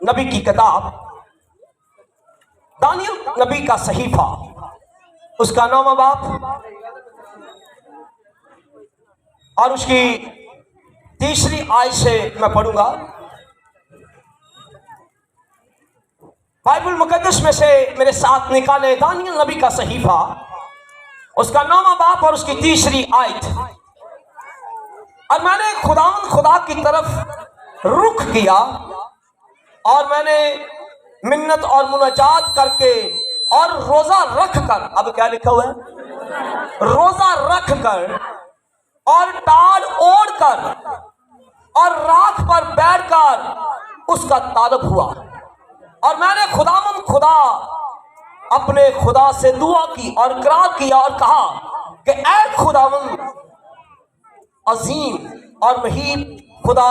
नबी की किताब, दानियल नबी का सहीफा, उसका 9वां बाब और उसकी 3री आयत से मैं पढ़ूंगा। बाइबल मुकद्दस में से मेरे साथ निकाले दानियल नबी का सहीफा, उसका 9वां बाब और उसकी 3री आयत। और मैंने खुदा की तरफ रुख किया और मैंने मिन्नत और मुनाजात करके और रोजा रख कर, अब क्या लिखा हुआ है, रोजा रख कर और टाल ओढ़ कर और राख पर बैठकर उसका तालब हुआ। और मैंने खुदा अपने खुदा से दुआ की और इकरार किया और कहा कि ऐ खुदावंद अजीम और महीब खुदा,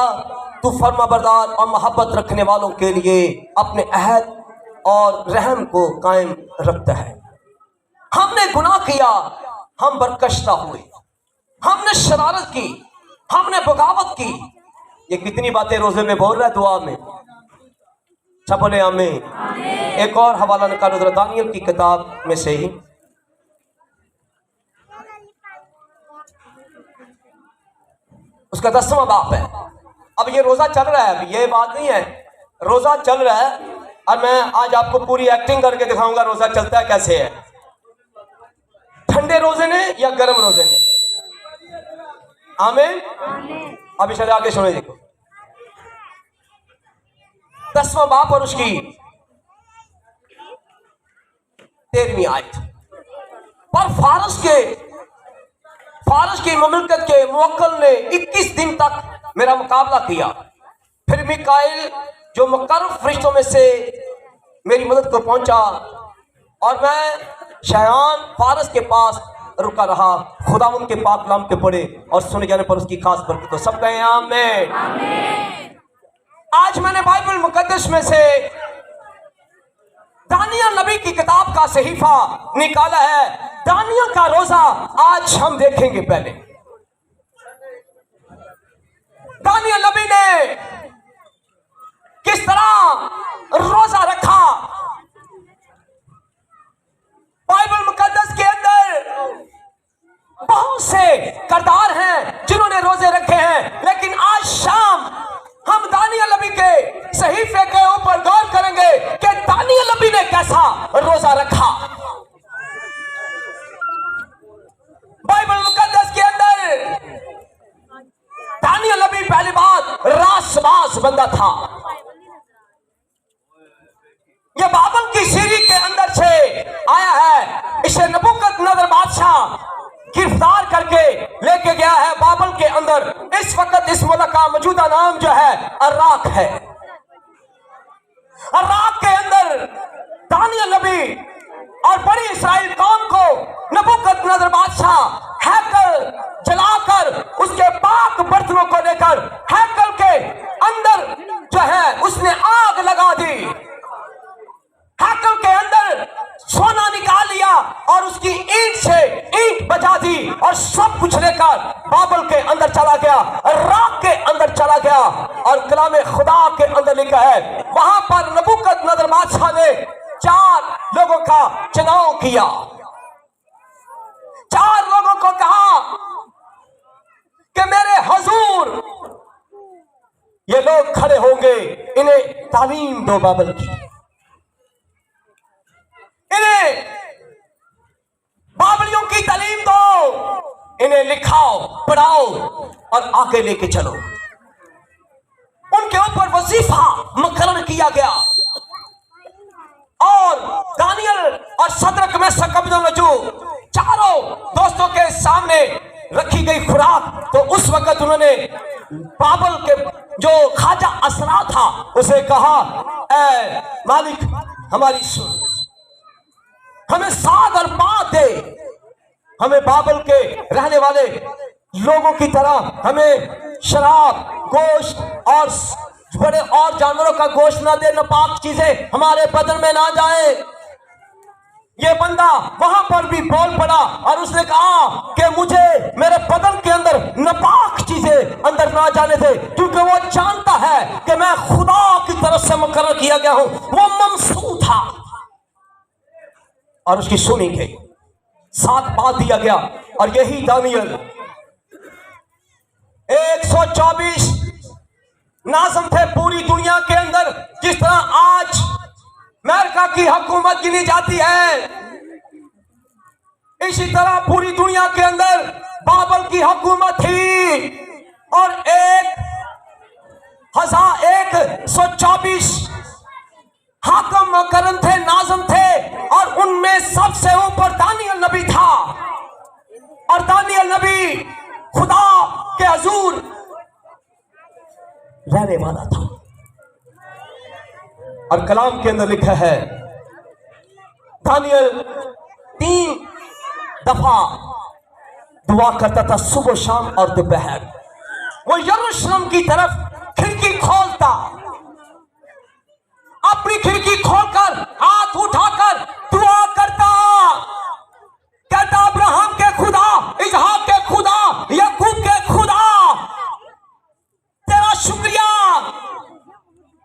तू फर्माबरदार और मोहब्बत रखने वालों के लिए अपने अहद और रहम को कायम रखता है। हमने गुनाह किया, हम बरकश्ता हुए, हमने शरारत की, हमने बगावत की। ये कितनी बातें रोजे में बोल रहा है, दुआ में। सब बोले आमीन। एक और हवाला निकालो जरा दानियल की किताब में से ही, उसका 10वां बाब है। अब ये रोजा चल रहा है, अब ये बात नहीं है, रोजा चल रहा है और मैं आज आपको पूरी एक्टिंग करके दिखाऊंगा रोजा चलता है कैसे है। ठंडे रोजे ने या गर्म रोजे ने? आमीन। अभी चले आगे सुने, देखो 10वां बाब और उसकी 13वीं आयत। पर फारस की ममलकत के मुवक्किल ने 21 दिन तक मेरा मुकाबला किया। फिर मिकाइल जो मुकर्रब फरिश्तों में से मेरी मदद को पहुंचा और मैं शहयान फारस के पास रुका रहा। खुदावंद के पाक कलाम के पढ़े और सुने जाने पर उसकी खास बरकत। तो सब कहें आमीन। आज मैंने बाइबल मुकद्दस में से दानियल नबी की किताब का सहीफा निकाला है। दानियल का रोजा आज हम देखेंगे। पहले दानियल नबी ने किस तरह रोजा रखा। बाइबल मुकद्दस के अंदर बहुत से किरदार हैं जिन्होंने रोजे रखे हैं, लेकिन आज शाम हम दानियल नबी के सहीफे के ऊपर गौर करेंगे कि दानियल नबी ने कैसा रोजा रखा। बाइबल मुकद्दस के अंदर दानियल नबी पहली बात रासबाज बंदा था। यह बाबल की सीरी के अंदर से आया है। इसे नबूकदनेस्सर बादशाह गिरफ्तार करके लेके गया है बाबल के अंदर। इस वक्त इस मुल्क का मौजूदा नाम जो है इराक है। इराक के अंदर दानियल नबी और बड़ी इस्राइल कौम को नबूकदनेस्सर बादशाह हैकल जलाकर उसके पाक बर्तनों को लेकर हैकल के अंदर जो है उसने आग लगा दी। हैकल के अंदर सोना निकाल लिया और उसकी ईंट से ईंट बजा दी और सब कुछ लेकर बाबल के अंदर चला गया, इराक के अंदर चला गया। और कलाम खुदा के अंदर लिखा है वहां पर नबूकदनेस्सर बादशाह ने 4 लोगों का चुनाव किया। 4 लोगों को कहा कि मेरे हुजूर ये लोग खड़े होंगे, इन्हें तालीम दो बाबल की, इन्हें बाबलियों की तालीम दो, इन्हें लिखाओ पढ़ाओ और आगे लेके चलो। उनके ऊपर वजीफा मुकर्रर किया गया और दानियल और सदरक मेशक अबेदनगो चारों दोस्तों के सामने रखी गई खुराक। तो उस वक्त उन्होंने बाबल के जो ख्वाजा असरा था उसे कहा, ऐ मालिक हमारी सुन, हमें साग और पात दे, हमें बाबल के रहने वाले लोगों की तरह हमें शराब, गोश्त और बड़े और जानवरों का गोश्त ना दे, नापाक चीजें हमारे बदन में ना जाए। ये बंदा वहां पर भी बोल पड़ा और उसने कहा कि मुझे मेरे बदन के अंदर नापाक चीजें अंदर ना जाने दे, क्योंकि वो जानता है कि मैं खुदा की तरफ से मुकर्रर किया गया हूं। वो ममसू था और उसकी सुनी गई, साथ बात दिया गया। और यही दानियल 124 नाज़म थे पूरी दुनिया के अंदर। जिस तरह आज अमेरिका की हुकूमत गिनी जाती है, इसी तरह पूरी दुनिया के अंदर बाबल की हुकूमत थी और 1,124 हाकिम मुकर्रम थे, नाज़म थे, और उनमें सबसे ऊपर दानियल नबी था। और दानियल नबी खुदा के हुजूर रहने वाला था। और कलाम के अंदर लिखा है दानियल 3 दफा दुआ करता था, सुबह शाम और दोपहर। वो यरूशलेम की तरफ खिड़की खोलता, अपनी खिड़की खोलकर हाथ उठाकर दुआ करता, कहता अब्राहम के खुदा, इसहाक के खुदा, याकूब के खुदा, तेरा शुक्रिया,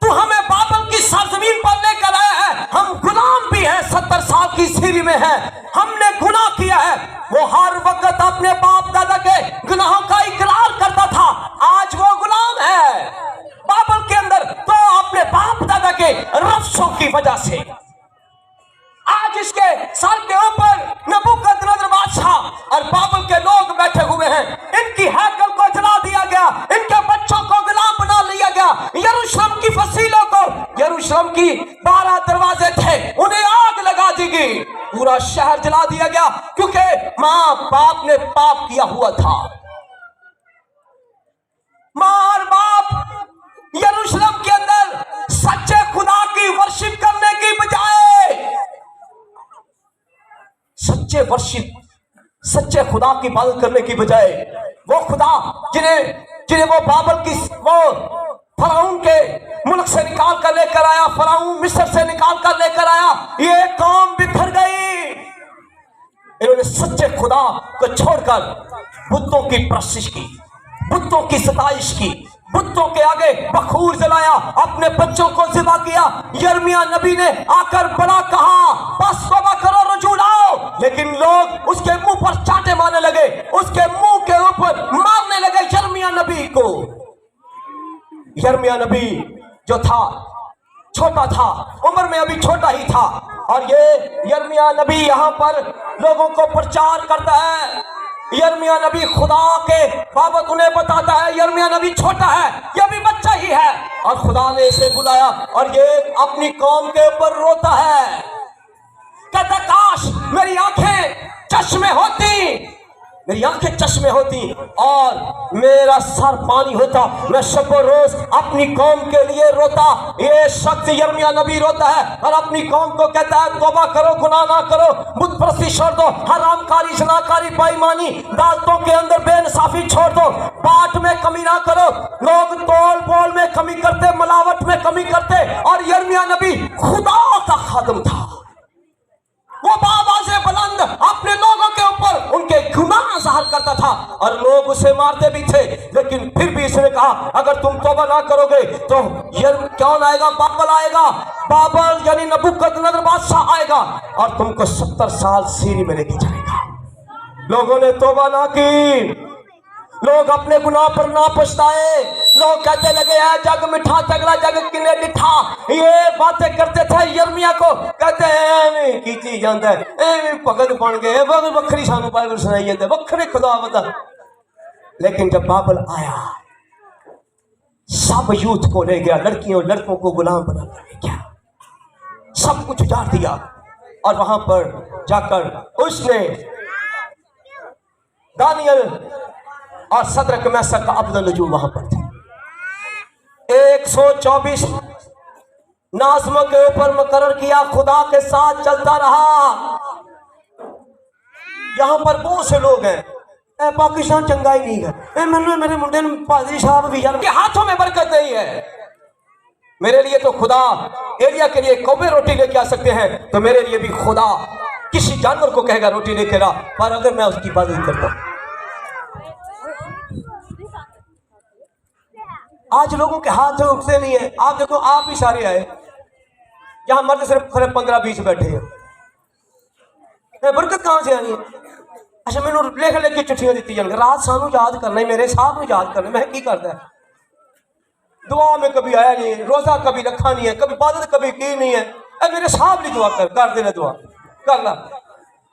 तू हमें बाबल की सरजमीन पर लेकर आया है। हम गुलाम भी हैं, 70 साल की सीरी में है, हमने गुनाह किया है। वो हर वक्त अपने बाप दादा के गुनाहों का इकरार करता था। आज वो गुलाम है बाबल के अंदर, तो अपने बाप दादा के रफ्सों की वजह से। आज इसके सर के ऊपर नबूकदनेस्सर बादशाह और बाबल के लोग बैठे हुए हैं। इनकी हैकल को जला दिया गया, इनके बच्चों को गुलाम बना लिया गया। यरूशलेम की फसीलों को, यरूशलेम की 12 दरवाजे थे, उन्हें आग लगा दी गई, पूरा शहर जला दिया गया, क्योंकि मां बाप ने पाप किया हुआ था। मां और बाप यरूशलेम के अंदर सच्चे खुदा की वर्शिप करने की बजाय, सच्चे खुदा की इबादत करने की बजाय, वो खुदा जिन्हें वो बाबल की, वो फराउन के मुल्क से निकाल कर लेकर आया, फराउन मिस्र से निकाल कर लेकर आया, ये कौम बिखर गई। इन्होंने सच्चे खुदा को छोड़कर बुतों की परस्तिश की, बुतों की सताइश की, बुतों के आगे बखूर जलाया, अपने बच्चों को ज़िबा किया। यिर्मयाह नबी ने आकर बड़ा कहा, बस तौबा करो, रुजू लाओ, लेकिन लोग उसके मुंह पर चाटे मारने लगे, उसके मुंह के ऊपर मारने लगे यिर्मयाह नबी को। यिर्मयाह नबी जो था, छोटा था, उम्र में अभी छोटा ही था, और ये यिर्मयाह नबी यहाँ पर लोगों को प्रचार करता है। यिर्मयाह नबी खुदा के बाबत उन्हें बताता है। यिर्मयाह नबी छोटा है, ये भी बच्चा ही है, और खुदा ने इसे बुलाया और ये अपनी कौम के ऊपर रोता है, कहता काश मेरी आंखें चश्मे होती, मेरी आंखें चश्मे होती और मेरा सर पानी होता, मैं शब रोज अपनी कौम के लिए रोता। ये शख्स यिर्मयाह नबी रोता है और अपनी कौम को कहता है, तौबा करो, गुनाह ना करो, बुत परस्ती छोड़ दो, हरामकारी, ज़नाकारी, बेईमानी, दावतों के अंदर बेइंसाफी छोड़ दो, बाट में कमी ना करो। लोग तोल बोल में कमी करते, मिलावट में कमी करते, और यिर्मयाह नबी खुदा का खादिम था। वो बाबाज़े बुलंद अपने लोगों के ऊपर उनके गुनाह ज़ाहिर करता था, और लोग उसे मारते भी थे, लेकिन फिर भी इसने कहा, अगर तुम तौबा ना करोगे तो कौन आएगा? बाबल आएगा, बाबल यानी नबूकदनेस्सर बादशाह आएगा और तुमको 70 साल सीरी में लेके जाएगा। लोगों ने तौबा ना की, लोग अपने गुनाह पर ना पछताए, लोग कहते लगे है जग मिठा तगड़ा जग किने डिठा, ये बातें करते थे। यिर्मयाह को कहते हैं कीती जाता है, एवें भगत बन गए, बखरी सानू बाइबल सुनाई जाते, बखरे खुदा बता। लेकिन जब बाबल आया, सब यूथ को ले गया, लड़कियों लड़कों को गुलाम बना कर ले गया, सब कुछ उजाड़ दिया, और वहां पर जाकर उसने दानियल और सदरक मैसक का अब्दुल वहां पर थे। 124 नाज़मों के ऊपर मुकर्रर किया, खुदा के साथ चलता रहा। यहां पर बहुत से लोग हैं, पाकिस्तान चंगा ही नहीं है, मैंने मेरे मुंडे पादरी साहब भी के हाथों में बरकत नहीं है, मेरे लिए तो खुदा एरिया के लिए कौवे रोटी लेके आ सकते हैं, तो मेरे लिए भी खुदा किसी जानवर को कहेगा रोटी लेकर आ, पर अगर मैं उसकी इबादत करता हूं। आज लोगों के हाथ उठते नहीं है। आप देखो, आप ही सारे आए, यहां मर्द सिर्फ 15-20 बैठे हैं, बरकत कहां से आनी है? अच्छा, मैंने लिख लिख के चिट्ठियां दी जान, रात सानू याद करना, मेरे साहब याद करना, मैं की करता है? दुआ में कभी आया नहीं है, रोजा कभी रखा नहीं है, कभी इबादत कभी की नहीं है। अरे मेरे साहब की दुआ कर देना, दुआ कर ला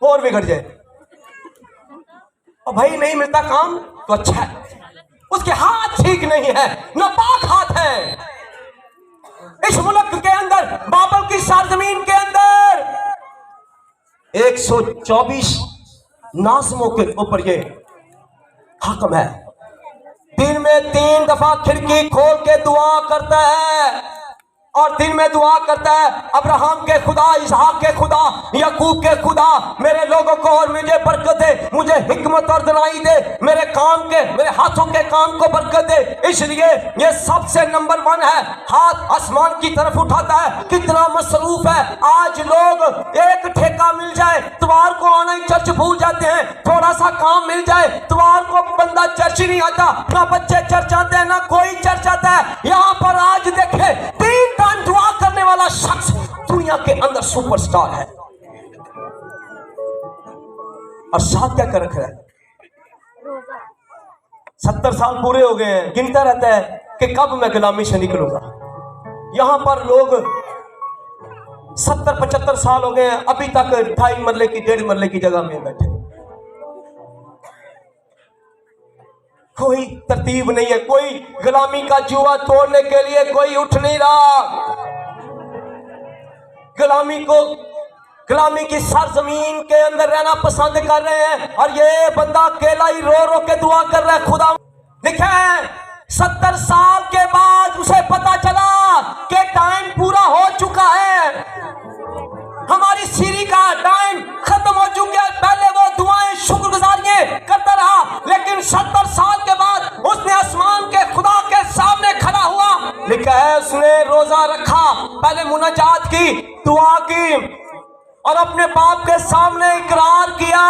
और बिगड़ जाए। और भाई नहीं मिलता काम तो अच्छा है, उसके हाथ ठीक नहीं है, नापाक हाथ है। इस मुल्क के अंदर, बाबल की सरजमीन के अंदर 124 नाज़मों के ऊपर ये हकम है, दिन में 3 दफा खिड़की खोल के दुआ करता है, और दिन में दुआ करता है, अब्राहम के खुदा, इसहाक के खुदा, याकूब के खुदा, मेरे लोगों को और मुझे बरकत दे, मुझे हिकमत और दनाई दे, मेरे काम के, मेरे हाथों के काम को बरकत दे। इसलिए ये सबसे नंबर 1 है, हाथ आसमान की तरफ उठाता है। कितना मसरूफ है आज लोग, एक ठेका मिल जाए इतवार को आना ही चर्च भूल जाते हैं, थोड़ा सा काम मिल जाए इतवार को बंदा चर्च नहीं आता, ना बच्चे चर्च आते हैं, ना कोई चर्च आता है। यहाँ पर आज देखे 3 टाइम दुआ करने वाला शख्स दुनिया के अंदर सुपरस्टार है, और साथ क्या कर रखा है? 70 साल पूरे हो गए हैं, गिनता रहता है कि कब मैं गुलामी से निकलूंगा। यहां पर लोग 70-75 साल हो गए हैं, अभी तक 2.5 मरले की 1.5 मरले की जगह में बैठे, कोई तरतीब नहीं है, कोई गुलामी का जुआ तोड़ने के लिए कोई उठ नहीं रहा। गुलामी की सरजमीन के अंदर रहना पसंद कर रहे हैं, और ये बंदा अकेला ही रो रो के दुआ कर रहा है। खुदा लिखा है 70 साल के बाद उसे पता चला कि टाइम पूरा हो चुका है, हमारी सीरी का टाइम खत्म हो चुका है। पहले वो दुआएं शुक्रगुजारियां करता रहा, लेकिन 70 साल के बाद उसने आसमान के खुदा के सामने खड़ा हुआ। लिखा है उसने रोजा रखा, पहले मुनाजात की, दुआ की, और अपने बाप के सामने इकरार किया,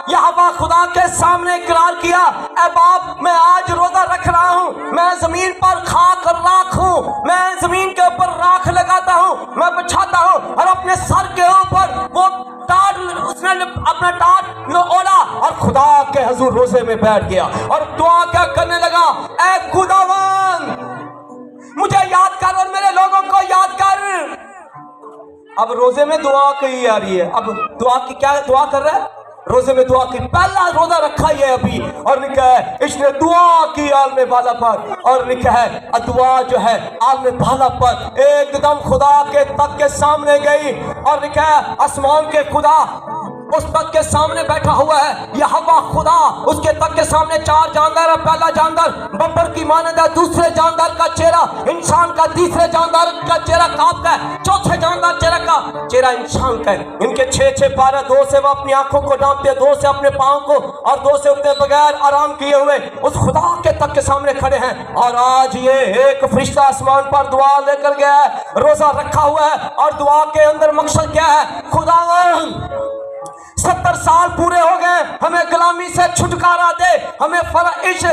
यहोवा खुदा के सामने इकरार किया, ऐ बाप मैं आज रोजा रख रहा हूँ, मैं जमीन पर खाक राख हूँ, मैं जमीन के ऊपर राख लगाता हूँ, मैं बिछाता हूँ, और अपने सर के ऊपर वो टाट, उसने अपना टाट ओढ़ा और खुदा के हुजूर रोजे में बैठ गया और दुआ क्या करने लगा, ऐ खुदावन मुझे याद कर और मेरे लोगों को याद कर। अब रोजे में दुआ की आ रही है, अब दुआ की क्या दुआ कर रहा है? रोजे में दुआ की, पहला रोजा रखा ही है अभी, और लिखा है इसने दुआ की आलम बाला पर, और लिखा है दुआ जो है आलम बाला पर एकदम खुदा के तक के सामने गई, और लिखा है आसमान के खुदा उस तक के सामने बैठा हुआ है, यहोवा खुदा उसके तक के सामने 4 जानदार है। पहला जानदार बब्बर की मानद है, दूसरे जानदार का चेहरा इंसान का, तीसरे जानदार का चेहरा कांप का है, चौथे जानदार चेहरा इंसान का है। इनके 6-6 पैर, 2 से वो अपनी आंखों को डांपते, 2 से अपने पांव को, और 2 से उठते बगैर आराम किए हुए उस खुदा के तक के सामने खड़े हैं। और आज ये एक फरिश्ता आसमान पर दुआ लेकर गया है, रोजा रखा हुआ है, और दुआ के अंदर मकसद क्या है? खुदा 70 साल पूरे हो गए, हमें गुलामी से छुटकारा दे, हमें इस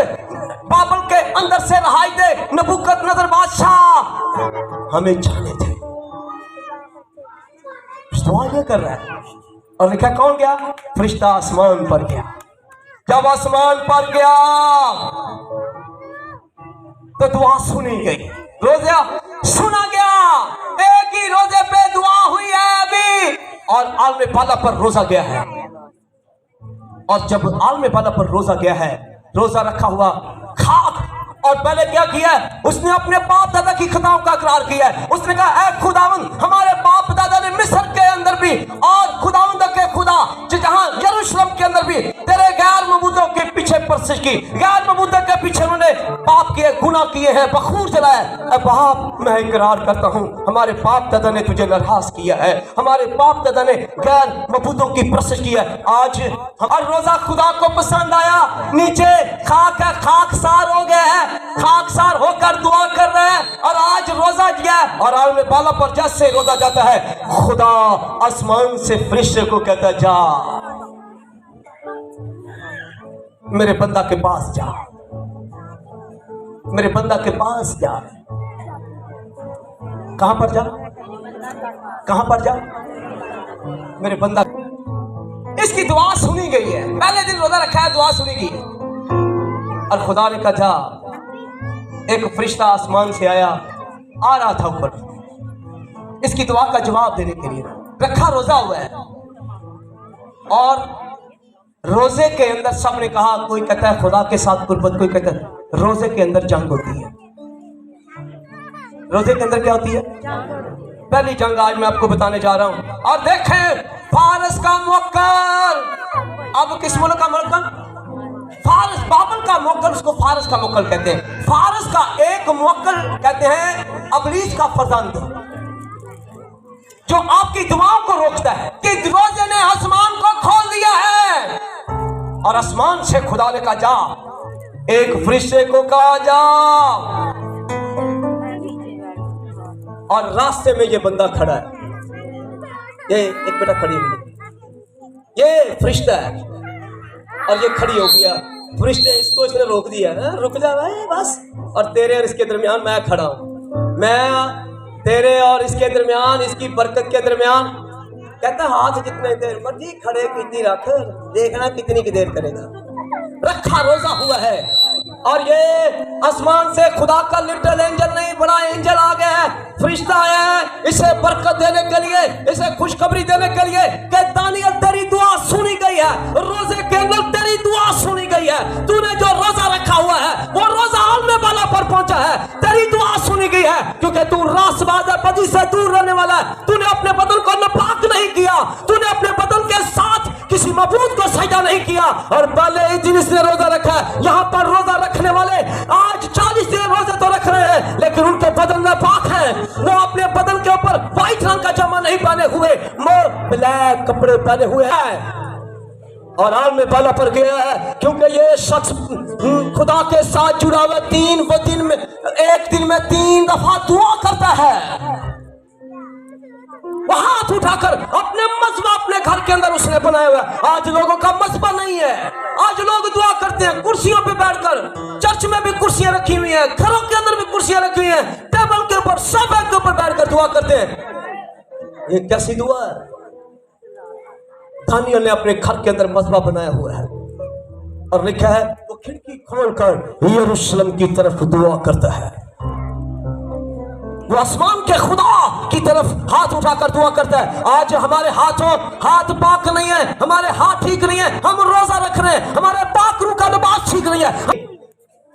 बाबल के अंदर से रहाई दे, नबूकदनेस्सर बादशाह हमें जाने दे। दुआ ये कर रहा है, और लिखा कौन गया? फरिश्ता आसमान पर गया। जब आसमान पर गया तो दुआ सुनी गई, रोजा सुना गया, एक ही रोजे पे दुआ हुई है अभी, और आलम बाला पर रोजा गया है। और जब आलम बाला पर रोजा गया है, रोजा रखा हुआ खाक, और पहले क्या किया है? उसने अपने बाप दादा की खताओं का इकरार किया है। उसने कहा ऐ खुदावंद, हमारे बाप दादा ने मिस्र के अंदर भी, और खुदावंद के खुदा जहां यरूशलेम के अंदर भी तेरे गैर मबूदों के पीछे पर परस्तिश की, गैर मबूदा के पीछे उन्होंने पाप किए, गुनाह किए हैं, बखूर जलाया। अब बाप मैं इकरार करता हूँ हमारे बाप दादा ने तुझे नाराज किया है, हमारे बाप दादा ने गैर मबूदों की परस्तिश की है। आज हर रोजा खुदा को पसंद आया, नीचे खाक है, खाकसार हो गए हैं, खाकसार होकर दुआ कर रहे हैं। और आज रोजा गया और आलम बाला पर जैसे रोजा जाता है, खुदा आसमान से फरिश्ते को कहता जा मेरे बंदा के पास जा, मेरे बंदा के पास जा। कहां पर जा, कहां पर जा? मेरे बंदा। इसकी दुआ सुनी गई है, पहले दिन रोजा रखा है, दुआ सुनी गई और खुदा ने कहा जा। एक फरिश्ता आसमान से आया, आ रहा था ऊपर इसकी दुआ का जवाब देने के लिए। रखा रोजा हुआ है और रोजे के अंदर सबने कहा, कोई कहता है खुदा के साथ कुर्बत, कोई कहता है रोजे के अंदर जंग होती है। रोजे के अंदर क्या होती है? पहली जंग आज मैं आपको बताने जा रहा हूं। और देखें फारस का मुवक्किल, अब किस मुल्क का मुवक्किल? फारस, बाबल का मुवक्किल, उसको फारस का मुवक्किल कहते हैं। फारस का एक मुवक्किल कहते हैं अबलीस का फर्जंद, जो आपकी दुआओं को रोकता है कि रोजे ने आसमान को खोल दिया है और आसमान से खुदा ने कहा जा, एक फरिश्ते को कहा जा। और रास्ते में ये बंदा खड़ा है, ये एक बेटा खड़ी है, ये फरिश्ता है और ये खड़ी हो गया। फरिश्ते इसको इसने रोक दिया, रुक जा भाई बस। और तेरे और इसके दरमियान मैं खड़ा हूं, मैं तेरे और इसके दरमियान, इसकी बरकत के दरमियान। कहता हाथ जितने देर मर्जी खड़े कितनी रख, देखना कितनी की देर करेगा। रखा रोजा हुआ है और ये आसमान से खुदा का लिटिल एंजल नहीं, बड़ा एंजल आ गया है, फरिश्ता आया है इसे बरकत देने के लिए, इसे खुशखबरी देने के लिए कि दानियल तेरी दुआ सुनी गई है, रोजे के अंदर तेरी दुआ सुनी गई है। तूने जो रोजा रखा हुआ है वो रोजा आलमे बाला पर पहुंचा है, तेरी दुआ सुनी गई है क्योंकि तू रासबाज बदी से दूर रहने वाला है। तूने अपने बदन को नापाक नहीं किया, तूने अपने बदन के साथ किसी मबूद को सजदा नहीं किया। और पहले ही दिन इसने रोजा रखा है। यहाँ पर रोजा रखने वाले आज 40 दिन रोजे तो रख रहे हैं, लेकिन उनके बदन नापाक है। वो अपने बदन के ऊपर व्हाइट रंग का जामा नहीं पहने हुए, मोर ब्लैक कपड़े पहने हुए हैं और आलमे बाला पर गया है क्योंकि ये शख्स खुदा के साथ जुड़ा हुआ एक दिन में 3 दफा दुआ करता है। वो हाथ उठाकर अपने मजबा अपने घर के अंदर उसने बनाया हुआ है। आज लोगों का मजबा नहीं है, आज लोग दुआ करते हैं कुर्सियों पे बैठकर। चर्च में भी कुर्सियां रखी हुई हैं, घरों के अंदर भी कुर्सियां रखी हुई हैं, टेबल के ऊपर, सोफे के ऊपर बैठकर दुआ करते हैं। ये कैसी दुआ है? दानियल ने अपने घर के अंदर मजबा बनाया हुआ है और लिखा है वो खिड़की खोलकर यरूशलेम की तरफ दुआ करता है। वो आसमान के खुदा की तरफ हाथ उठाकर दुआ करता है। आज हमारे हाथ पाक नहीं है, हमारे हाथ ठीक नहीं है, हम रोजा रख रहे हैं, हमारे पाक रूह का लिबास ठीक नहीं है।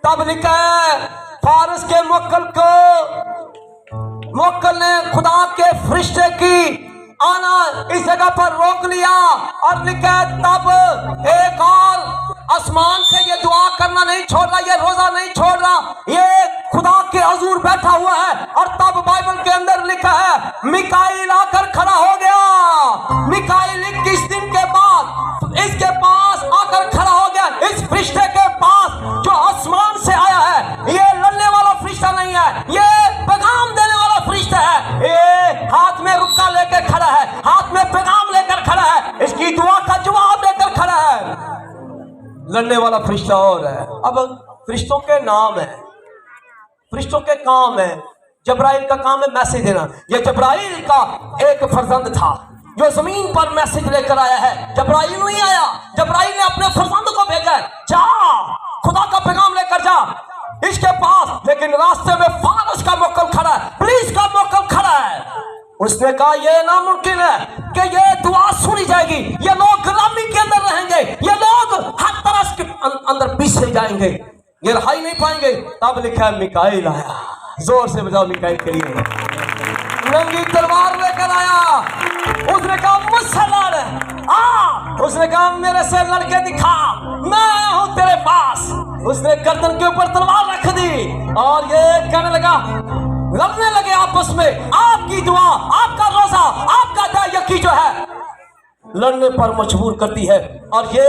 तब लिखा है फारस के मुवक्किल ने खुदा के फरिश्ते की आना इस जगह पर रोक लिया और लिखा तब एक और आसमान से ये दुआ करना नहीं छोड़ रहा, ये रोजा नहीं छोड़ रहा, ये खुदा के हजूर बैठा हुआ है। और तब बाइबल के अंदर लिखा है मिकाईल आकर खड़ा हो गया। मिकाईल 21 दिन के बाद इसके पास आकर खड़ा हो गया, इस फरिश्ते के पास जो आसमान से आया है। ये लड़ने वाला फरिश्ता नहीं है, ये पैगाम देने वाला फरिश्ता है। ये हाथ में रुक्का लेकर खड़ा है, हाथ में पैगाम लेकर खड़ा है, इसकी दुआ का जवाब लेकर खड़ा है। लड़ने वाला फरिश्ता और है। अब फरिश्तों के नाम है, फरिश्तों के काम है। जब्राइल का काम है मैसेज देना। ये जब्राइल का एक फर्जंद था जो जमीन पर मैसेज लेकर आया है। जब्राइल नहीं आया, जब्राइल ने अपने फर्जंद को भेजा है, जा खुदा का पैगाम लेकर जा इसके पास। लेकिन रास्ते में फारस का मुवक्किल खड़ा है, पुलिस का मुवक्किल खड़ा है। उसने कहा यह नामुमकिन है कि ये दुआ सुनी जाएगी, ये लोग गुलामी के अंदर रहेंगे, ये लोग हर तरह के अंदर पीछे जाएंगे, ये रहाई नहीं पाएंगे। तब लिखा है मिकाईल आया। जोर से बजाओ मिकाईल के लिए। नंगी तलवार लेकर आया, उसने कहा मुझसे लड़, उसने कहा मेरे से लड़के दिखा, मैं आया हूं तेरे पास। उसने गर्दन के ऊपर तलवार रख दी और ये कहने लगा, लड़ने लगे आपस में। आपकी दुआ, आपका रोजा, आपका दायकी जो है लड़ने पर मजबूर करती है। और ये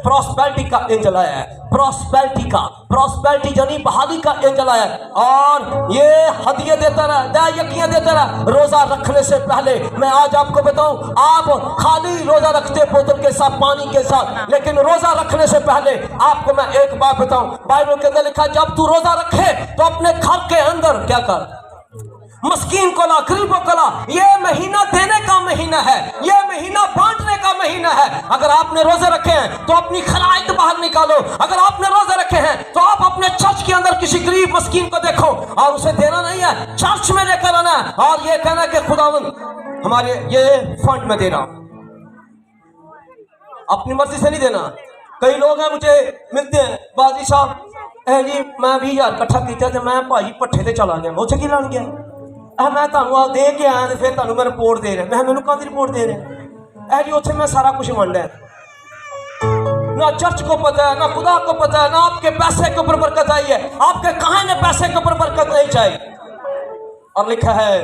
प्रॉस्पेरिटी का एंजल आया है, प्रॉस्पेरिटी यानी बहाली का एंजल आया है। और ये हदिये देता रहा, दायकियां देता रहा। रोजा रखने से पहले मैं आज आपको बताऊं, आप खाली रोजा रखते बोतल के साथ, पानी के साथ, लेकिन रोजा रखने से पहले आपको मैं एक बात बताऊं, बाइबल के अंदर लिखा, जब तू रोजा रखे तो अपने घर के अंदर क्या कर, मस्कीन को ला, गरीबों को ला। ये महीना देने का महीना है, ये महीना बांटने का महीना है। अगर आपने रोजे रखे हैं तो अपनी खराइत बाहर निकालो। अगर आपने रोजे रखे हैं तो आप अपने चर्च के अंदर किसी गरीब मस्कीन को देखो और उसे देना नहीं है, चर्च में लेकर आना है और ये कहना कि खुदावंद हमारे ये फंड में देना, अपनी मर्जी से नहीं देना। कई लोग हैं मुझे मिलते हैं, बाजी साहब जी मैं 20,000 इकट्ठा किया तो मैं भाई पट्ठे से चला गया, मुझे की लान गया, मैं तुहानू दे के आया तो फिर तुहानू मैं रिपोर्ट दे रहा। मैं कहती रिपोर्ट दे रहे जी, उत्थे मैं सारा कुछ वंड है। ना चर्च को पता है, ना खुदा को पता है, ना आपके पैसे के ऊपर बरकत आई है, आपके कहां ने पैसे के ऊपर बरकत नहीं चाहिए। और लिखा है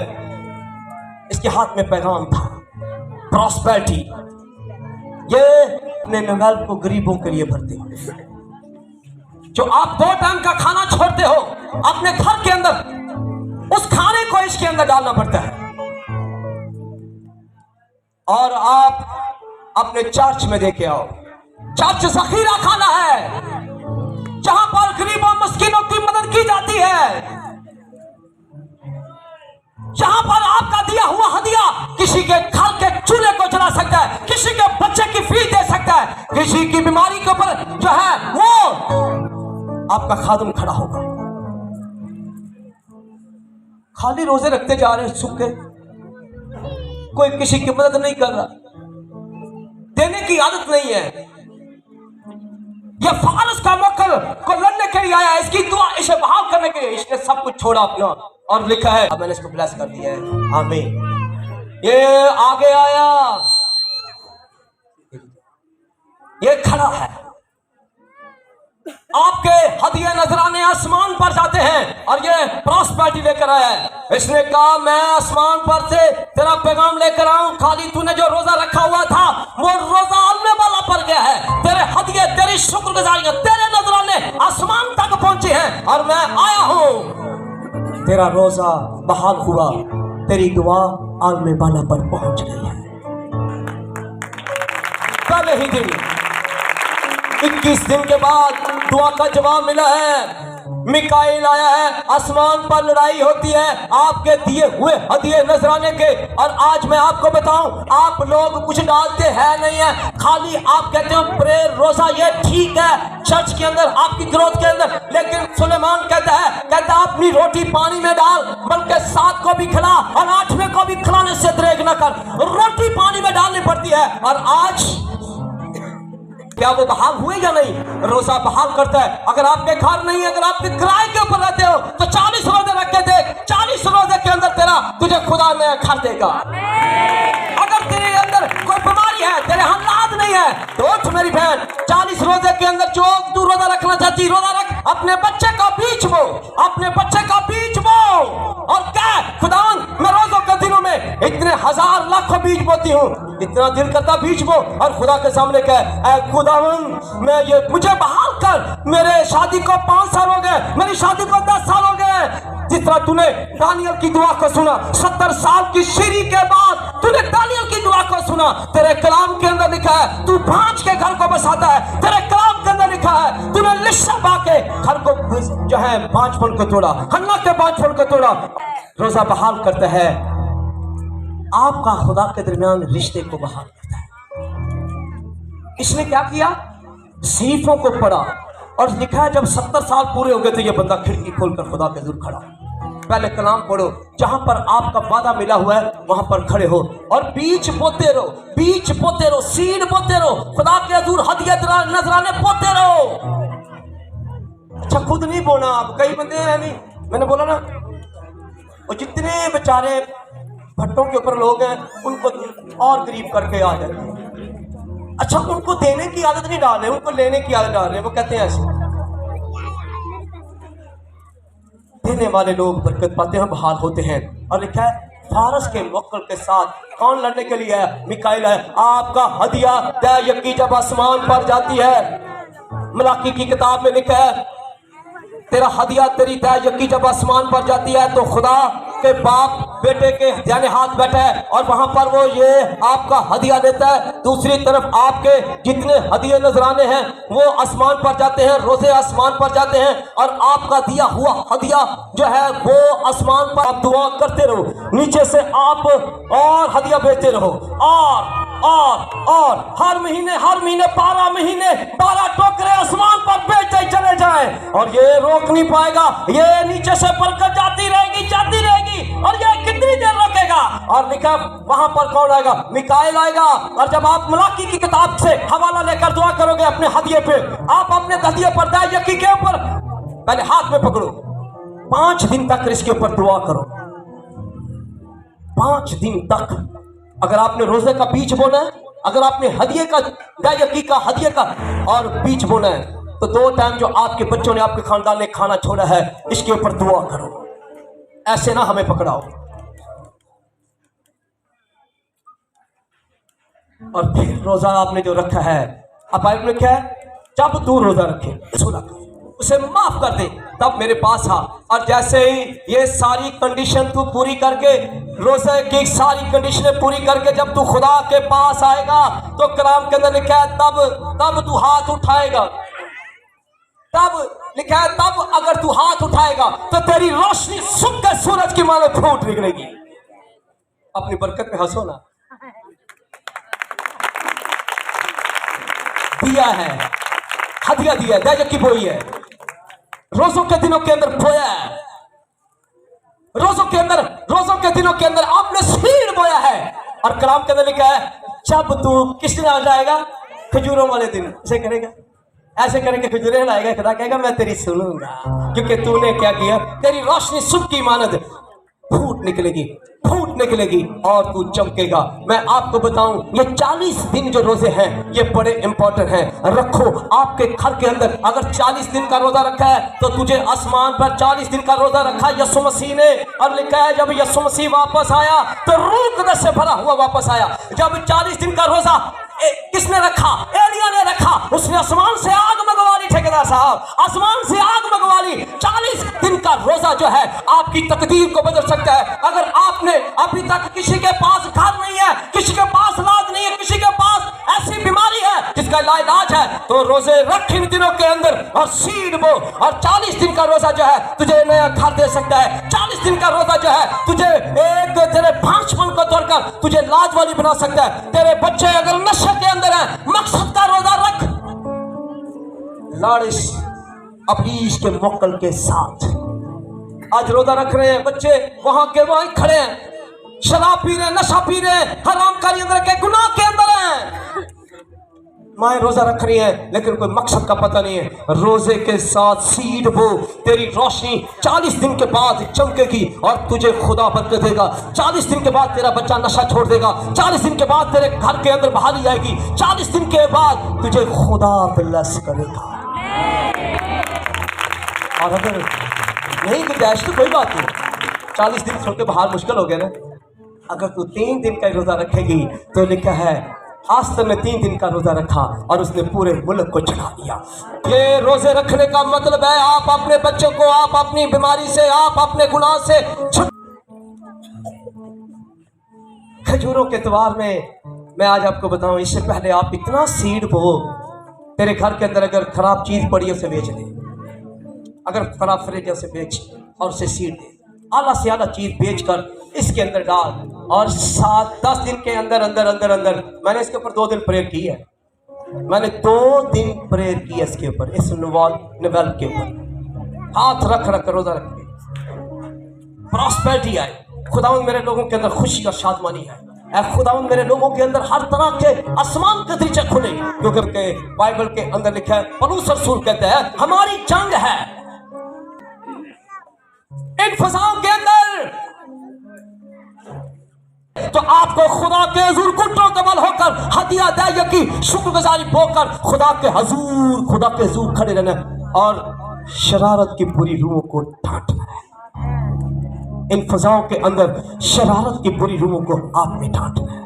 इसके हाथ में पैगाम था, प्रॉस्पेरिटी, ये अपने नंगाल को गरीबों के लिए भरते। जो आप 2 टाइम का खाना छोड़ते हो अपने घर के अंदर, उस खाने को इसके अंदर डालना पड़ता है। और आप अपने चर्च में देके आओ, चर्च जखीरा खाना है जहां पर गरीबों मस्कीनों की मदद की जाती है, जहां पर आपका दिया हुआ हदिया किसी के घर के चूल्हे को जला सकता है, किसी के बच्चे की फीस दे सकता है, किसी की बीमारी के ऊपर जो है वो आपका खादम खड़ा होगा। खाली रोजे रखते जा रहे हैं सूखे, कोई किसी की मदद नहीं कर रहा, देने की आदत नहीं है। यह फारस का मोकल को लड़ने के लिए आया, इसकी दुआ इसे बहाल करने के लिए इसने सब कुछ छोड़ा अपना और लिखा है, अब मैंने इसको ब्लेस कर दिया है, आमीन। ये आगे आया, ये खड़ा है, आपके हदिये नजराने आसमान पर जाते हैं और ये प्रॉस्पेरिटी लेकर आया है। इसने कहा मैं आसमान पर से तेरा पैगाम लेकर आऊं, खाली तूने जो रोजा रखा हुआ था वो रोजा आलमे वाला पर गया है, तेरे हदिये, तेरी शुक्रगुजारियां, तेरे नजराने आसमान तक पहुंचे हैं और मैं आया हूं, तेरा रोजा बहाल हुआ, तेरी दुआ आलमे वाला पर पहुंच गई है। पहले ही दिन 21 दिन के बाद दुआ का जवाब मिला है, मिकाईल आया है, आसमान पर लड़ाई होती है आपके दिए हुए हदिये नजराने के। और आज मैं आपको बताऊं, आप लोग कुछ डालते हैं नहीं है, खाली आप कहते हो प्रेयर रोजा, ये ठीक है चर्च के अंदर आपकी ग्रोथ के अंदर, लेकिन सुलेमान कहता है अपनी रोटी पानी में डाल, बल्कि 7 को भी खिला और 8वें को भी खिलाने से दरेग न कर, रोटी पानी में डालनी पड़ती है। और आज क्या वो बहाल हुए या नहीं? रोजा बहाल करता है। अगर आपके घर नहीं है, अगर आपके किराए के ऊपर रहते हो तो 40 रोजे रख के देख, 40 रोजे के अंदर तेरा तुझे खुदा नया घर देगा। अगर तेरे अंदर कोई बीमारी है, तेरे हालात नहीं है, तो उठ मेरी बहन, 40 रोजे के अंदर जो तू रोजा रखना चाहती रोजा रख, अपने बच्चे का बीच बो, अपने बच्चे का बीच बो और क्या खुदावन मैं रोजों के दिनों में इतने हजार लाखों बीज बोती हूँ, इतना दिल करता बीज बो और खुदा के सामने कह खुदावन मैं ये मुझे बहाल कर, मेरे शादी को 5 साल हो गए, मेरी शादी को 10 साल हो गए। जिस तरह तूने दानियल की दुआ को सुना, 70 साल की शीरी के बाद तूने दानियल की दुआ को सुना, तेरे कलाम के अंदर लिखा है तू भांज के घर को बसाता है, तेरे कलाम के अंदर लिखा है तूने लिशा के घर को जो है 5 फुल को तोड़ा, हन्ना के 5 फुल को तोड़ा। रोजा बहाल करता है, आपका खुदा के दरमियान रिश्ते को बहाल करता है। इसने क्या किया? सहीफों को पढ़ा और लिखा है जब 70 साल पूरे हो गए तो ये बंदा खिड़की खोलकर खुदा के दूर खड़ा। पहले कलाम पढ़ो, जहां पर आपका वादा मिला हुआ है वहां पर खड़े हो और बीज बोते रहो, बीज बोते रहो, सीड बोते रहो, खुदा के दूर हदिया नजराने बोते रहो। अच्छा खुद नहीं बोना, आप कई बंदे हैं नहीं, मैंने बोला ना और जितने बेचारे भट्टों के ऊपर लोग हैं उनको और गरीब करके आ जाते हैं। अच्छा, उनको देने की आदत नहीं डाल रहे, उनको लेने की आदत डाल रहे। वो कहते हैं ऐसे, देने वाले लोग बरकत पाते हैं, बहाल होते हैं। और लिखा है फारस के मुवक्किल के साथ कौन लड़ने के लिए है? मिकाइल है। आपका हदिया तय यकी जब आसमान पर जाती है, मलाकी की किताब में लिखा है तेरा हदिया तेरी तय यकी जब आसमान पर जाती है तो खुदा के बाप बेटे के दाहिने हाथ बैठा है और वहां पर वो ये आपका हदिया देता है। दूसरी तरफ आपके जितने हदिये नजराने हैं वो आसमान पर जाते हैं, रोजे आसमान पर जाते हैं, और आपका दिया हुआ हदिया जो है वो आसमान पर। आप दुआ करते रहो, नीचे से आप और हदिया भेजते रहो, और हर महीने 12 महीने 12 टोकरे आसमान पर भेजते चले जाए, और ये रोक नहीं पाएगा। ये नीचे से बरकत जाती रहेगी, जाती रहेगी, और ये कितनी देर रोकेगा? और लिखा वहां पर कौन आएगा? मिकाएल आएगा। और जब आप मलाकी की किताब से हवाला लेकर दुआ करोगे अपने हदिये पे, आप अपने हदिये पर दाई यकी के ऊपर पहले हाथ में पकड़ो, 5 दिन तक इसके ऊपर दुआ करो। 5 दिन तक अगर आपने रोजे का बीज बोना है, अगर आपने हदिये का दाई यकी का हदिये का और बीज बोना है, तो 2 टाइम जो आपके बच्चों ने आपके खानदान ने खाना छोड़ा है, इसके ऊपर दुआ करो। ऐसे ना हमें पकड़ाओ। और फिर रोजा आपने जो रखा है, अब बाइबल में क्या है? जब तू रोजा रखे उसे माफ कर दे तब मेरे पास आ। और जैसे ही ये सारी कंडीशन तू पूरी करके, रोजे की सारी कंडीशनें पूरी करके जब तू खुदा के पास आएगा, तो कलाम के अंदर लिखा है तब तू हाथ उठाएगा। तब लिखा है तब अगर तू हाथ उठाएगा तो तेरी रोशनी सुबह सूरज की मानो फूट निकलेगी। अपनी बरकत पे हंसो ना। दिया है, हदिया दिया, दाई यकी बोई है, रोजों के दिनों के अंदर बोया है, रोजों के दिनों के अंदर आपने सीड बोया है। और कलाम के अंदर लिखा है जब तू किस दिन आ जाएगा? खजूरों वाले दिन। इसे करेगा, ऐसे करके खजूरें लाएगा, खुदा कहेगा मैं तेरी सुनूंगा, क्योंकि तूने क्या किया। तेरी रोशनी सुबह की मानद फूट निकलेगी और तू चमकेगा। मैं आपको बताऊं, ये 40 दिन जो रोजे हैं ये बड़े इंपॉर्टेंट हैं। रखो आपके घर के अंदर। अगर 40 दिन का रोजा रखा है तो तुझे आसमान पर 40 दिन का रोजा रखा यीशु मसीह ने। और लिखा है जब यीशु मसीह वापस आया तो रूह कुदस से भरा हुआ वापस आया। जब 40 दिन का रोजा किसने रखा? एलिया ने रखा। उसने आसमान से आग मंगवा ली, ठेकेदार साहब, आसमान से आग मंगवा ली। 40 दिन का रोजा जो है आपकी तकदीर को बदल सकता है। अगर आपने अभी तक किसी के पास घर नहीं है, किसी के पास इलाज नहीं है, किसी के पास ऐसी बीमारी है जिसका इलाज है, तो रोजे रख इन दिनों के अंदर और सीड बो। और 40 दिन का रोजा जो है तुझे नया घर दे सकता है। 40 दिन का रोजा जो है तुझे एक तेरे भांजपन को तोड़कर तुझे लाज वाली बना सकता है। तेरे बच्चे अगर नशे के अंदर है, मकसद का रोजा रख। लाड़िश अबलीस के मुक्कल के साथ आज रोजा रख रहे हैं बच्चे, वहां के वहीं खड़े हैं, शराब पी रहे हैं, नशा पी रहे हैं, हरामकारी अंदर के गुनाह के अंदर हैं। माए रोजा रख रही है लेकिन कोई मकसद का पता नहीं है। रोजे के साथ सीड बो, तेरी रोशनी 40 दिन के बाद चमकेगी और तुझे खुदा बरकत देगा। 40 दिन के बाद तेरा बच्चा नशा छोड़ देगा। 40 दिन के बाद तेरे घर के अंदर बहाली आएगी। 40 दिन के बाद तुझे खुदा ब्लेस करेगा। और अगर नहीं गुंजाइश तो कोई बात नहीं, 40 दिन छोड़ के बाहर मुश्किल हो गया ना। अगर तू 3 दिन का रोजा रखेगी तो लिखा है आस्तर ने 3 दिन का रोजा रखा और उसने पूरे मुल्क को चढ़ा दिया। ये रोजे रखने का मतलब है आप अपने बच्चों को, आप अपनी बीमारी से, आप अपने गुनाह से खजूरों के त्योहार में मैं आज आपको बताऊं, इससे पहले आप इतना सीड बो। तेरे घर के अंदर अगर खराब चीज पड़ी है उसे बेच दे, अगर खराब फ्रिज है उसे बेच और उसे सीड दे। आला से आला चीज बेचकर इसके अंदर डाल और 7-10 दिन के अंदर मैंने इसके ऊपर 2 दिन प्रेयर की है। मैंने 2 दिन प्रेयर की है इसके ऊपर, इस नोवेल के ऊपर। हाथ रख रोजा रख के प्रॉस्पेरिटी आए। खुदावंद मेरे लोगों के अंदर खुशी और शादमानी है। ऐ खुदावंद मेरे लोगों के अंदर हर तरह के आसमान के दरीचे खुले, क्योंकि बाइबल के अंदर लिखा है, पौलुस रसूल कहता है हमारी जंग है इन फसाओं के अंदर, तो आपको खुदा के हुजूर घुटनों के बल होकर हदिया दे की शुक्रगुजारी बोकर खुदा के हुजूर खड़े रहना और शरारत की बुरी रूहों को डांटना है। इन फजाओं के अंदर शरारत की बुरी रूहों को आपने डांटना है,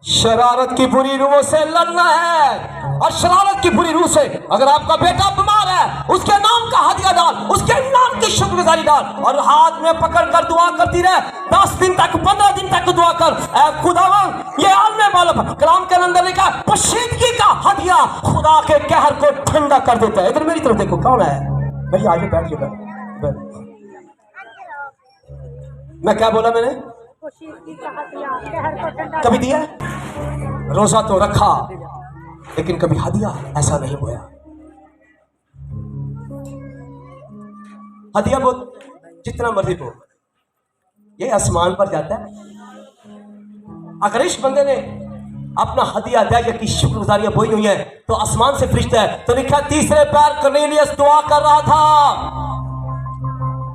शरारत की बुरी रूहों से लड़ना है। और शरारत की बुरी रूह से अगर आपका बेटा बीमार है, उसके नाम का हदिया डाल, उसके नाम की शुक्रगुजारी डाल और हाथ में पकड़ कर दुआ करती रहे। 10 दिन तक 15 दिन तक दुआ कर, ऐ खुदावंद ये आलने वाला कलाम के अंदर लिखा पोशीदगी का हदिया खुदा के कहर को ठंडा कर देता है। इधर मेरी तरफ देखो, कौन है भैया, आगे बैठ जाइए। मैं क्या बोला मैंने? कभी दिया रोजा तो रखा लेकिन कभी हदिया ऐसा नहीं हुआ। हदिया वो जितना मर्जी हो, ये आसमान पर जाता है। अगर इस बंदे ने अपना हदिया दिया की शुक्रगुजारियां बोई हुई है तो आसमान से फरिश्ता है। तो लिखा तीसरे पैर कर्नेलियस दुआ कर रहा था।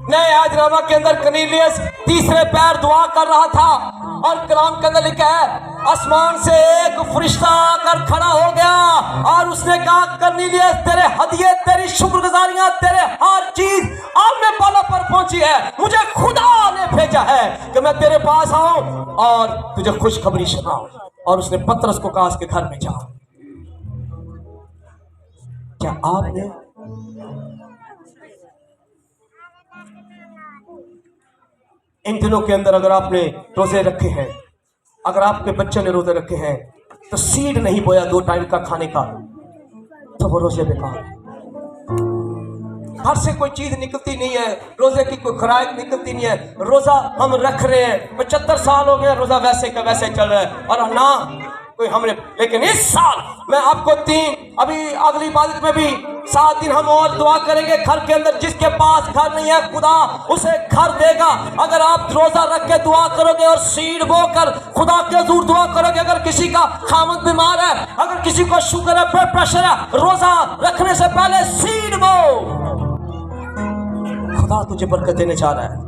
नए आजनामा के अंदर कर्नेलियस तीसरे पैर दुआ कर रहा था और कलाम के अंदर लिखा है आसमान से एक फरिश्ता आकर खड़ा हो गया और उसने कहा कर्नेलियस तेरे हदिये, तेरी शुक्रगुजारियां, तेरे हर चीज आलने वाला पर पहुंची है। मुझे खुदा ने भेजा है कि मैं तेरे पास आऊं और तुझे खुशखबरी सुनाऊं। और उसने पतरस को कहा उसके घर में जा। क्या आपने इन दिनों के अंदर अगर आपने रोजे रखे हैं, अगर आपके बच्चे ने रोजे रखे हैं तो सीड नहीं बोया 2 टाइम का खाने का, तो वो रोजे बेकार। घर से कोई चीज निकलती नहीं है, रोजे की कोई खुराक निकलती नहीं है। रोजा हम रख रहे हैं, 75 साल हो गए रोजा वैसे का वैसे चल रहा है और ना कोई हमने। लेकिन इस साल मैं आपको 3 अभी अगली इबादत में भी 7 दिन हम और दुआ करेंगे। घर के अंदर जिसके पास घर नहीं है खुदा उसे घर देगा। अगर आप रोजा रख के दुआ करोगे और सीड बोकर खुदा के हुजूर दुआ करोगे। अगर किसी का खामद बीमार है, अगर किसी को शुगर है, ब्लड प्रेशर है, रोजा रखने से पहले सीड बो, खुदा तुझे बरकत देने जा रहा है।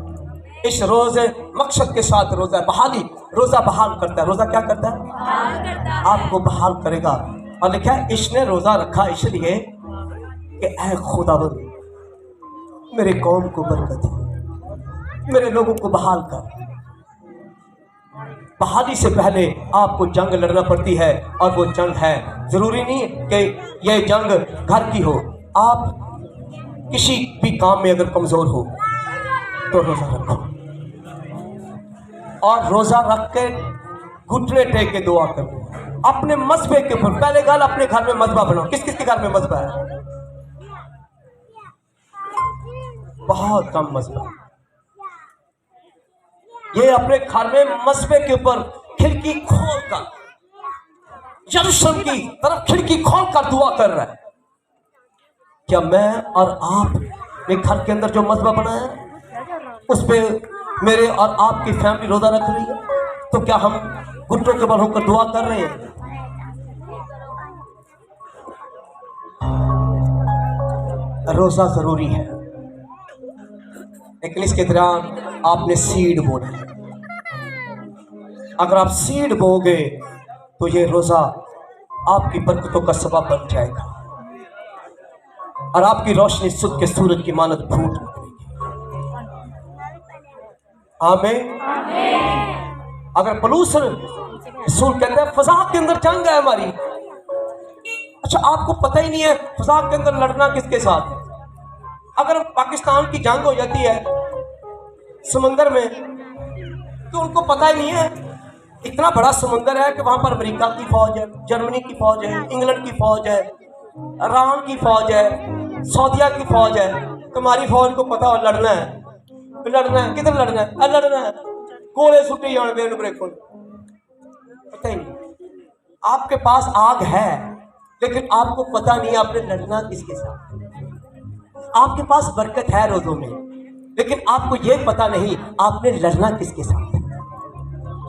इस रोजे मकसद के साथ रोजा बहाली, रोजा बहाल करता है। रोजा क्या करता है? आपको बहाल करेगा। और लिखा है इसने रोजा रखा इसलिए कि ऐ खुदावंद मेरे कौम को बरकत दे, मेरे लोगों को बहाल कर। बहाली से पहले आपको जंग लड़ना पड़ती है और वो जंग है, जरूरी नहीं कि ये जंग घर की हो। आप किसी भी काम में अगर कमजोर हो तो रोजा रखो और रोजा रख के घुटने टेक के दुआ करो अपने मजबे के ऊपर। पहले गल अपने घर में मजबा बनाओ। किस किस के घर में मजबा है? बहुत कम मजबा। ये अपने घर में मजबे के ऊपर खिड़की खोल कर, यरूशलेम की तरफ खिड़की खोल कर दुआ कर रहा है। क्या मैं और आप ने घर के अंदर जो मजबा बनाया है उस पे मेरे और आपकी फैमिली रोजा रख रही है? तो क्या हम घुटनों के बल होकर दुआ कर रहे हैं? रोजा जरूरी है लेकिन इसके दौरान आपने सीड बोना है। अगर आप सीड बोगे तो ये रोजा आपकी बरकतों का सबब बन जाएगा और आपकी रोशनी सुध के सूरज की मानद फूट निकलेगी। आमीन। अगर पलूस रसूल कहते हैं फजा के अंदर जंग है हमारी। अच्छा, आपको पता ही नहीं है फजा के अंदर लड़ना किसके साथ है। अगर पाकिस्तान की जंग हो जाती है समंदर में तो उनको पता ही नहीं है, इतना बड़ा समंदर है कि वहां पर अमेरिका की फौज है, जर्मनी की फौज है, इंग्लैंड की फौज है, ईरान की फौज है, सऊदिया की फौज है। तुम्हारी फौज को पता हो लड़ना है, लड़ना है, किधर लड़ना है? लड़ना है, गोले सुट्टी जान दे पता ही नहीं। आपके पास आग है लेकिन आपको पता नहीं आपने लड़ना किसके साथ। आपके पास बरकत है रोजों में लेकिन आपको यह पता नहीं आपने लड़ना किसके साथ है।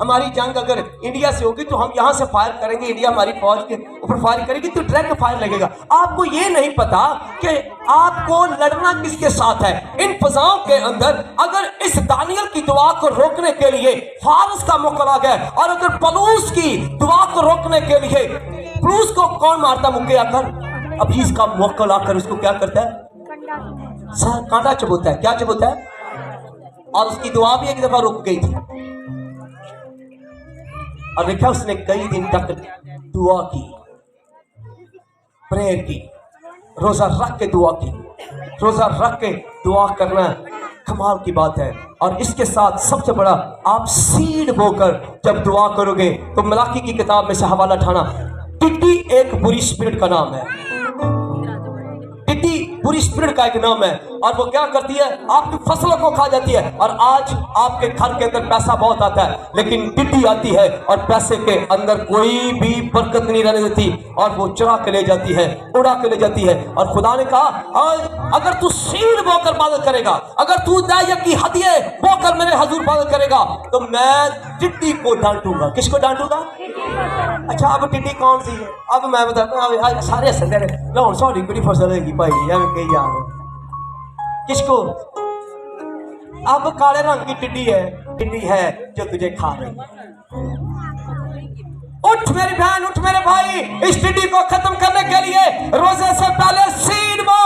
हमारी जंग अगर इंडिया से होगी तो हम यहाँ से फायर करेंगे, इंडिया हमारी फौज के ऊपर फायर करेगी तो डायरेक्ट फायर लगेगा। आपको ये नहीं पता कि आपको लड़ना किसके साथ है। इन फजाओं के अंदर अगर इस दानियल की दुआ को रोकने के लिए फारस का मुक्कल आ गया, और अगर पलूस की दुआ को रोकने के लिए, पलूस को कौन मारता मुक्के आकर? अभी इसका मुक्कल आकर उसको क्या करता है? कांटा चबोता है। क्या चबोता है? और उसकी दुआ भी एक दफा रुक गई थी, और देखा उसने कई दिन तक दुआ की, प्रेयर की, रोजा रख के दुआ की। रोजा रख के दुआ करना कमाल की बात है। और इसके साथ सबसे बड़ा, आप सीड बोकर जब दुआ करोगे तो मलाकी की किताब में से हवाला उठाना, टिड्डी एक बुरी स्पिरिट का नाम है। टिड्डी बुरी स्पिरिट का एक नाम है, और वो क्या करती है? आपकी फसलों को खा जाती है। और आज आपके घर के अंदर पैसा बहुत आता है, लेकिन टिड्डी आती है और पैसे के अंदर कोई भी बरकत नहीं रहने देती, और वो चुरा के ले जाती है, उड़ा के ले जाती है। और खुदा ने कहा, अगर तू सीड बोकर इबादत करेगा, अगर तू दाया की हदिये बोकर मेरे हजूर इबादत करेगा, तो मैं टिड्डी को डांटूंगा। किसको डांटूंगा? अच्छा, अब टिड्डी कौन सी है? अब मैं बताता हूँ, सारे नो सॉरी बड़ी फसल है भाई, कही जा रहे किसको? अब काले रंग की टिड्डी है जो तुझे खा रही है। उठ मेरी बहन, उठ मेरे भाई, इस टिड्डी को खत्म करने के लिए रोजे से पहले सीड बो।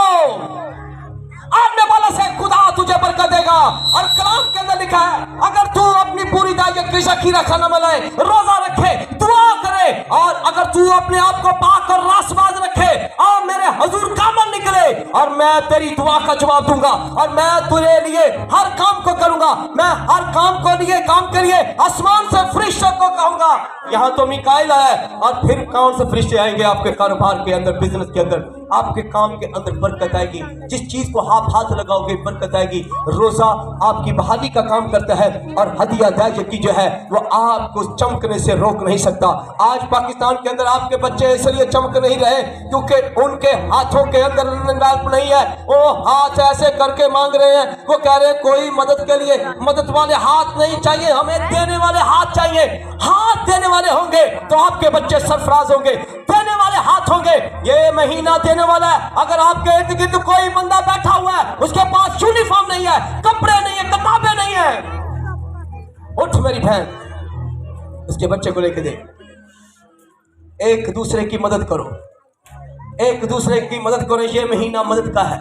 आपने वाला से खुदा तुझे बरकत देगा। और कलाम के अंदर लिखा है, अगर तू अपनी पूरी दायत की खीरा खाना बनाए, रोजा रखे, दुआ करे, और अगर तू अपने आप को पाक और रासबाज रखे, और मेरे हजूर कामल निकले, और मैं तेरी दुआ का जवाब दूंगा, और मैं तेरे लिए हर काम को करूंगा। मैं हर काम के लिए आसमान से फरिश्तों को कहूंगा, यहाँ तो मिकाइल है, और फिर कौन से फरिश्ते आएंगे आपके कारोबार के अंदर, बिजनेस के अंदर, आपके काम के अंदर बरकत आएगी। जिस चीज को आप हाथ लगाओगे बरकत आएगी। रोजा आपकी बहाली का काम करता है, और हदिया दायज की जो है वो आपको चमकने से रोक नहीं सकता। आज पाकिस्तान के अंदर आपके बच्चे इसलिए चमक नहीं रहे क्योंकि उनके हाथों के अंदर नहीं है। वो हाथ ऐसे करके मांग रहे हैं, वो कह रहे हैं कोई मदद के लिए मदद वाले हाथ नहीं चाहिए, हमें देने वाले हाथ चाहिए। हाथ देने वाले होंगे तो आपके बच्चे सरफराज होंगे, देने वाले हाथ होंगे। ये महीना देने वाला है। अगर आपके इर्द गिर्द कोई बंदा बैठा हुआ है, उसके पास यूनिफॉर्म नहीं है, कपड़े नहीं है, किताबें नहीं है, उठ मेरी बहन, उसके बच्चे को लेके दे। एक दूसरे की मदद करो, एक दूसरे की मदद करो। ये महीना मदद का है,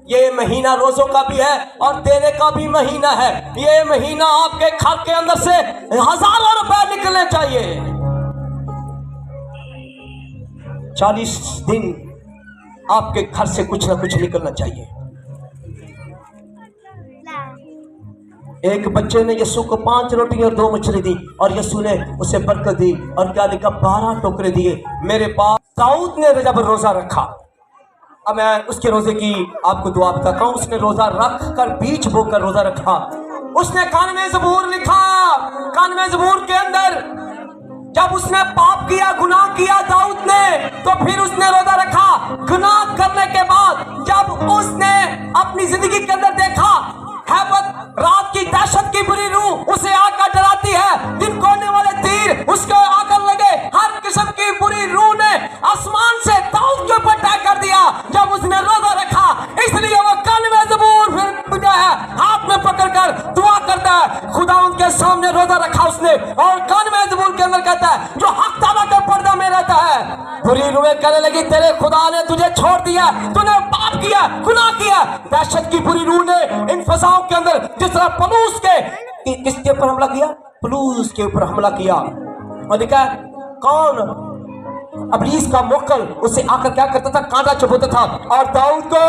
ये महीना रोजों का भी है और देने का भी महीना है। ये महीना आपके घर के अंदर से हजारों रुपए निकलने चाहिए। 40 दिन आपके घर से कुछ ना कुछ निकलना चाहिए। एक बच्चे ने यीशु को 5 रोटी और 2 मछली दी, और यीशु ने उसे बरकत दी, और क्या लिखा? 12 टोकरे दिए। मेरे पास दाऊद ने जब रोजा रखा, अब मैं उसके रोजे की आपको दुआ बताता हूं। उसने रोजा रख कर बीच बोकर रोजा रखा। उसने कानवे ज़बूर लिखा। कानवे ज़बूर के अंदर जब उसने पाप किया, गुनाह किया दाऊद ने, तो फिर उसने रोजा रखा। गुनाह करने के बाद जब उसने अपनी जिंदगी के अंदर देखा, हैबत रात की दहशत की बुरी रूह उसे आकर डराती है, दिन कोने वाले तीर उसको आकर लगे, हर किस्म की बुरी रूह ने आसमान से दाऊद के ऊपर अटैक कर दिया जब उसने रोजा रखा। इसलिए वो कानवे ज़बूर फिर जो है हाथ में पकड़कर दुआ करता है। खुदा उनके सामने रोजा रखा उसने, और कानवे ज़बूर के अंदर कहता है, जो हक ताला के पर्दा में रहता है, बुरी रूहें कहने लगी तेरे खुदा ने तुझे छोड़ दिया, तूने पाप किया, गुनाह किया। दहशत की बुरी रूह ने इन फसाओं के अंदर जिस तरह पलूस के किसके ऊपर हमला किया? पलूस के ऊपर हमला किया। और देखा कौन? अबलीस का मुक्कल उसे आकर क्या करता था? कांटा चुभता था। और दाऊद को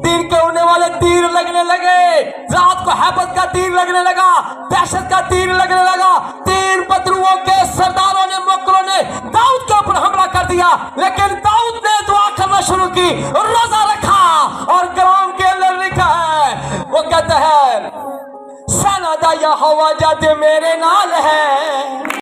दिन के होने वाले तीर लगने लगे, रात को हैबत का तीर लगने लगा, दहशत का तीर लगने लगा। 3 बदरुओं के सरदारों ने, मुक्कलों ने दाऊद के ऊपर हमला कर दिया, लेकिन दाऊद ने दुआ करना शुरू की, रोजा रखा। और कलाम के अंदर लिखा है, वो कहता है, सना दा यहोवा जद मेरे नाल है।